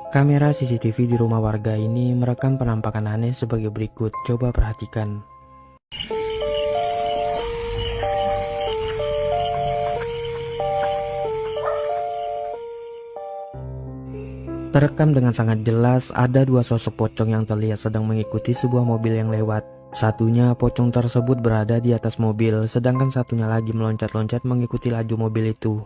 Kamera CCTV di rumah warga ini merekam penampakan aneh sebagai berikut. Coba perhatikan. Terekam dengan sangat jelas, ada dua sosok pocong yang terlihat sedang mengikuti sebuah mobil yang lewat. Satunya pocong tersebut berada di atas mobil, sedangkan satunya lagi meloncat-loncat mengikuti laju mobil itu.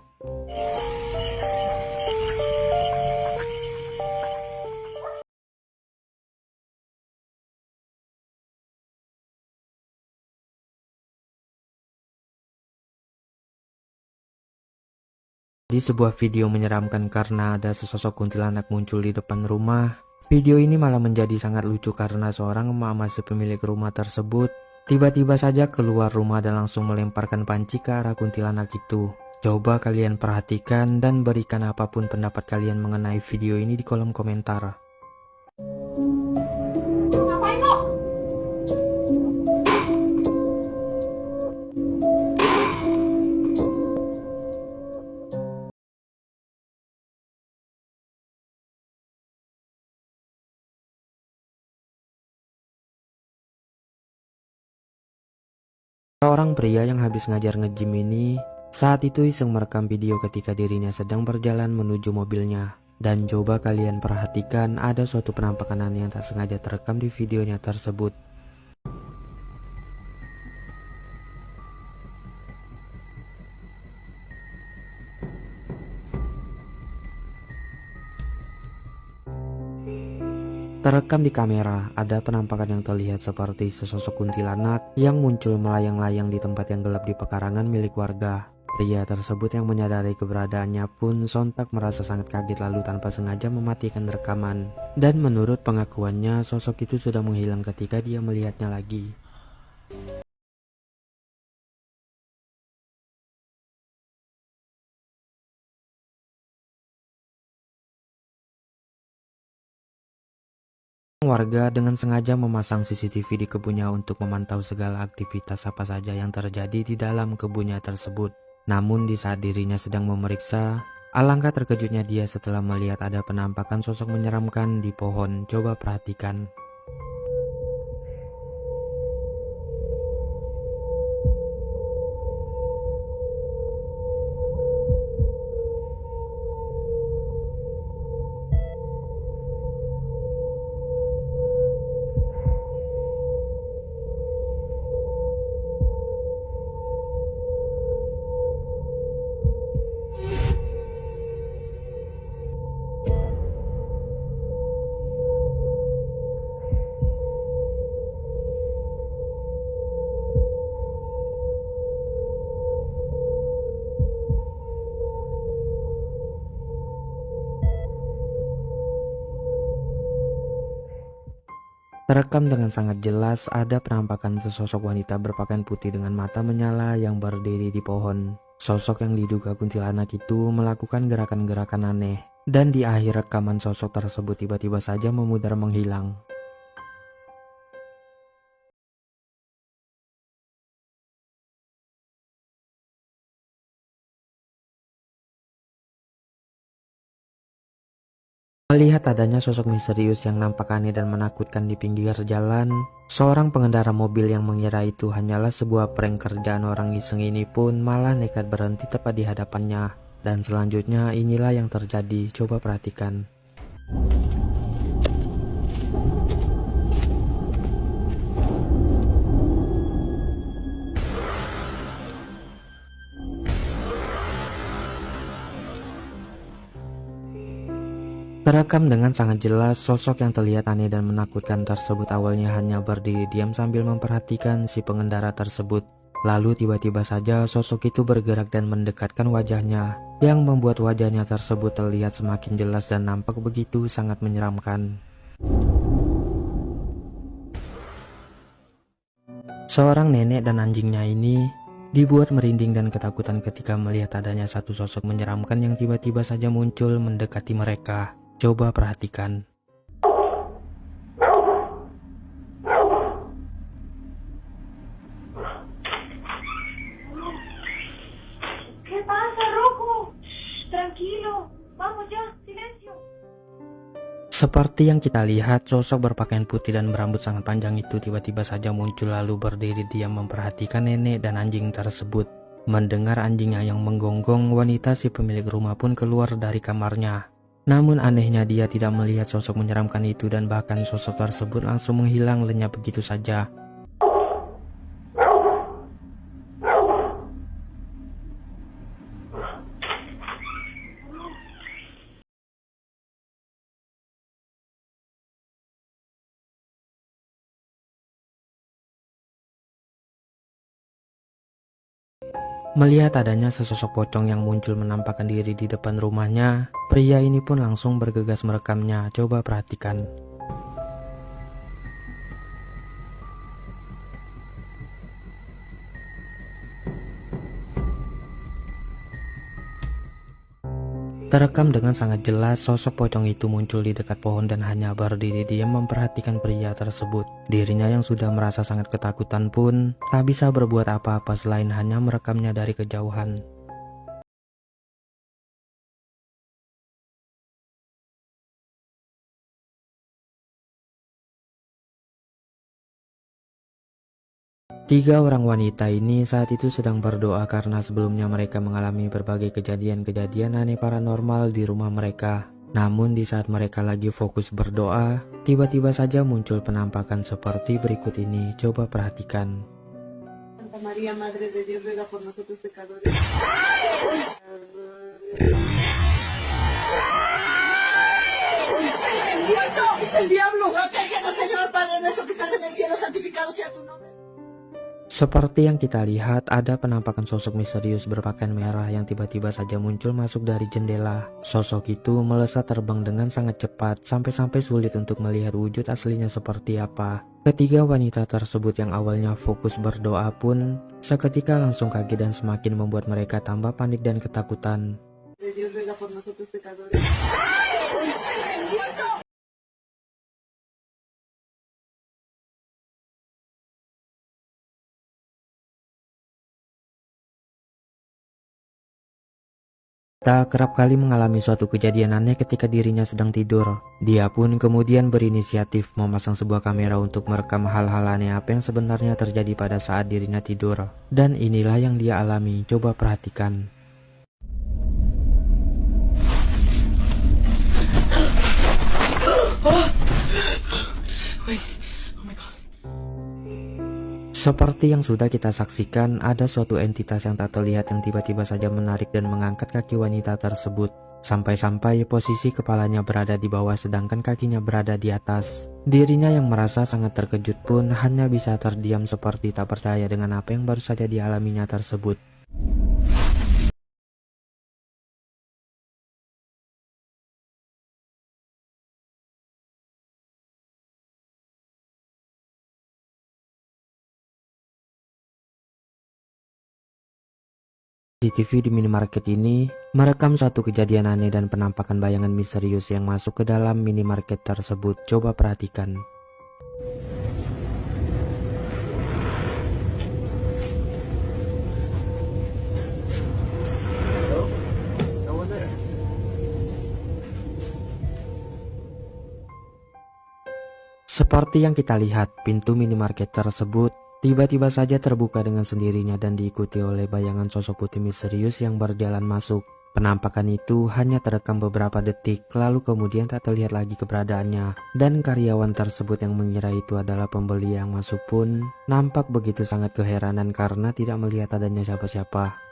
Di sebuah video menyeramkan karena ada sesosok kuntilanak muncul di depan rumah. Video ini malah menjadi sangat lucu karena seorang emak masih pemilik rumah tersebut tiba-tiba saja keluar rumah dan langsung melemparkan panci ke arah kuntilanak itu. Coba kalian perhatikan dan berikan apapun pendapat kalian mengenai video ini di kolom komentar. Ngapain lo? Seorang pria yang habis ngajar nge-gym ini saat itu iseng merekam video ketika dirinya sedang berjalan menuju mobilnya. Dan coba kalian perhatikan, ada suatu penampakan aneh yang tak sengaja terekam di videonya tersebut. Terekam di kamera, ada penampakan yang terlihat seperti sesosok kuntilanak yang muncul melayang-layang di tempat yang gelap di pekarangan milik warga. Pria tersebut yang menyadari keberadaannya pun sontak merasa sangat kaget lalu tanpa sengaja mematikan rekaman. Dan menurut pengakuannya, sosok itu sudah menghilang ketika dia melihatnya lagi. Warga dengan sengaja memasang CCTV di kebunnya untuk memantau segala aktivitas apa saja yang terjadi di dalam kebunnya tersebut. Namun di saat dirinya sedang memeriksa, alangkah terkejutnya dia setelah melihat ada penampakan sosok menyeramkan di pohon. Coba perhatikan. Terekam dengan sangat jelas, ada penampakan sesosok wanita berpakaian putih dengan mata menyala yang berdiri di pohon. Sosok yang diduga kuntilanak itu melakukan gerakan-gerakan aneh. Dan di akhir rekaman sosok tersebut tiba-tiba saja memudar menghilang. Melihat adanya sosok misterius yang nampak aneh dan menakutkan di pinggir jalan, seorang pengendara mobil yang mengira itu hanyalah sebuah prank kerjaan orang iseng ini pun malah nekat berhenti tepat di hadapannya. Dan selanjutnya inilah yang terjadi, coba perhatikan. Terekam dengan sangat jelas, sosok yang terlihat aneh dan menakutkan tersebut awalnya hanya berdiri diam sambil memperhatikan si pengendara tersebut. Lalu tiba-tiba saja sosok itu bergerak dan mendekatkan wajahnya, yang membuat wajahnya tersebut terlihat semakin jelas dan nampak begitu sangat menyeramkan. Seorang nenek dan anjingnya ini dibuat merinding dan ketakutan ketika melihat adanya satu sosok menyeramkan yang tiba-tiba saja muncul mendekati mereka. Coba perhatikan. ¿Qué pasa, Rocco? Shh, tranquilo. Vamos ya, silencio. Seperti yang kita lihat, sosok berpakaian putih dan berambut sangat panjang itu tiba-tiba saja muncul lalu berdiri diam memperhatikan nenek dan anjing tersebut. Mendengar anjingnya yang menggonggong, wanita si pemilik rumah pun keluar dari kamarnya. Namun anehnya dia tidak melihat sosok menyeramkan itu dan bahkan sosok tersebut langsung menghilang lenyap begitu saja. Melihat adanya sesosok pocong yang muncul menampakkan diri di depan rumahnya, pria ini pun langsung bergegas merekamnya. Coba perhatikan. Terekam dengan sangat jelas sosok pocong itu muncul di dekat pohon dan hanya berdiri diam memperhatikan pria tersebut. Dirinya yang sudah merasa sangat ketakutan pun tak bisa berbuat apa-apa selain hanya merekamnya dari kejauhan. Tiga orang wanita ini saat itu sedang berdoa karena sebelumnya mereka mengalami berbagai kejadian-kejadian aneh paranormal di rumah mereka. Namun di saat mereka lagi fokus berdoa, tiba-tiba saja muncul penampakan seperti berikut ini. Coba perhatikan. Santa María, Madre de Dios, ruega por nosotros pecadores. ¡Muerto! ¡Es el diablo! ¡Protégenos, Señor, Padre nuestro que estás en el cielo! ¡Santificado sea tu nombre! Seperti yang kita lihat, ada penampakan sosok misterius berpakaian merah yang tiba-tiba saja muncul masuk dari jendela. Sosok itu melesat terbang dengan sangat cepat, sampai-sampai sulit untuk melihat wujud aslinya seperti apa. Ketiga wanita tersebut yang awalnya fokus berdoa pun seketika langsung kaget dan semakin membuat mereka tambah panik dan ketakutan. De Dios, ruega por nosotros pecadores. Tak kerap kali mengalami suatu kejadian aneh ketika dirinya sedang tidur. Dia pun kemudian berinisiatif memasang sebuah kamera untuk merekam hal-hal aneh apa yang sebenarnya terjadi pada saat dirinya tidur. Dan inilah yang dia alami, coba perhatikan. Seperti yang sudah kita saksikan, ada suatu entitas yang tak terlihat yang tiba-tiba saja menarik dan mengangkat kaki wanita tersebut. Sampai-sampai posisi kepalanya berada di bawah sedangkan kakinya berada di atas. Dirinya yang merasa sangat terkejut pun hanya bisa terdiam seperti tak percaya dengan apa yang baru saja dialaminya tersebut. CCTV di minimarket ini merekam suatu kejadian aneh dan penampakan bayangan misterius yang masuk ke dalam minimarket tersebut. Coba perhatikan. Seperti yang kita lihat, pintu minimarket tersebut tiba-tiba saja terbuka dengan sendirinya dan diikuti oleh bayangan sosok putih misterius yang berjalan masuk. Penampakan itu hanya terekam beberapa detik, lalu kemudian tak terlihat lagi keberadaannya. Dan karyawan tersebut yang mengira itu adalah pembeli yang masuk pun nampak begitu sangat keheranan karena tidak melihat adanya siapa-siapa.